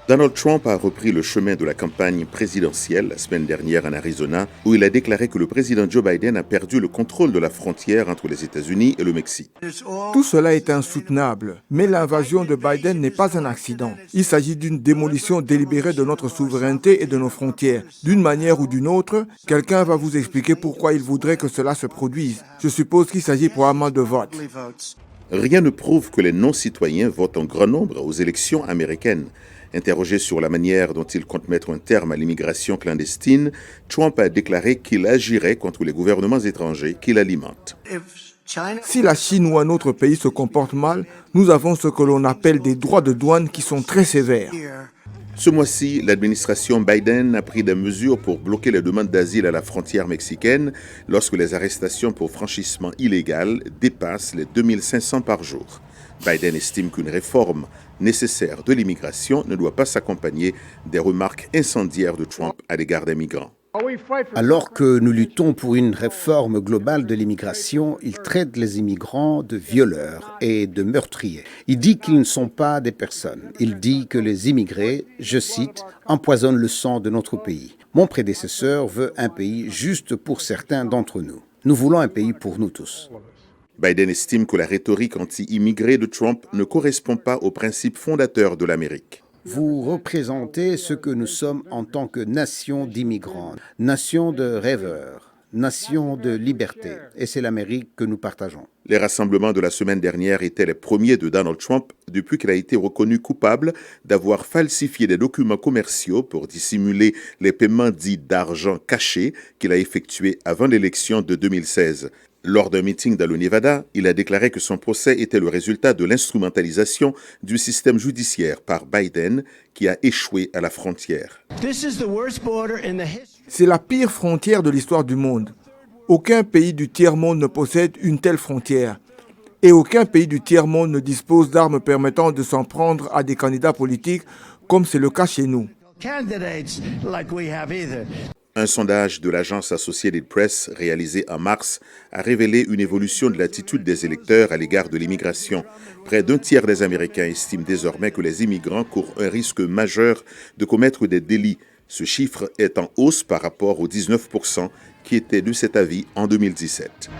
Donald Trump a repris le chemin de la campagne présidentielle la semaine dernière en Arizona, où il a déclaré que le président Joe Biden a perdu le contrôle de la frontière entre les États-Unis et le Mexique. Tout cela est insoutenable, mais l'invasion de Biden n'est pas un accident. Il s'agit d'une démolition délibérée de notre souveraineté et de nos frontières. D'une manière ou d'une autre, quelqu'un va vous expliquer pourquoi il voudrait que cela se produise. Je suppose qu'il s'agit probablement de vote. Rien ne prouve que les non-citoyens votent en grand nombre aux élections américaines. Interrogé sur la manière dont il compte mettre un terme à l'immigration clandestine, Trump a déclaré qu'il agirait contre les gouvernements étrangers qu'il alimente. Si la Chine ou un autre pays se comporte mal, nous avons ce que l'on appelle des droits de douane qui sont très sévères. Ce mois-ci, l'administration Biden a pris des mesures pour bloquer les demandes d'asile à la frontière mexicaine lorsque les arrestations pour franchissement illégal dépassent les 2500 par jour. Biden estime qu'une réforme nécessaire de l'immigration ne doit pas s'accompagner des remarques incendiaires de Trump à l'égard des migrants. Alors que nous luttons pour une réforme globale de l'immigration, il traite les immigrants de violeurs et de meurtriers. Il dit qu'ils ne sont pas des personnes. Il dit que les immigrés, je cite, empoisonnent le sang de notre pays. Mon prédécesseur veut un pays juste pour certains d'entre nous. Nous voulons un pays pour nous tous. Biden estime que la rhétorique anti-immigrée de Trump ne correspond pas aux principes fondateurs de l'Amérique. Vous représentez ce que nous sommes en tant que nation d'immigrants, nation de rêveurs, nation de liberté. Et c'est l'Amérique que nous partageons. Les rassemblements de la semaine dernière étaient les premiers de Donald Trump depuis qu'il a été reconnu coupable d'avoir falsifié des documents commerciaux pour dissimuler les paiements dits d'argent caché qu'il a effectués avant l'élection de 2016. Lors d'un meeting dans le Nevada, il a déclaré que son procès était le résultat de l'instrumentalisation du système judiciaire par Biden qui a échoué à la frontière. C'est la pire frontière de l'histoire du monde. Aucun pays du tiers-monde ne possède une telle frontière. Et aucun pays du tiers-monde ne dispose d'armes permettant de s'en prendre à des candidats politiques comme c'est le cas chez nous. Un sondage de l'agence Associated Press réalisé en mars a révélé une évolution de l'attitude des électeurs à l'égard de l'immigration. Près d'un tiers des Américains estiment désormais que les immigrants courent un risque majeur de commettre des délits. Ce chiffre est en hausse par rapport aux 19% qui étaient de cet avis en 2017.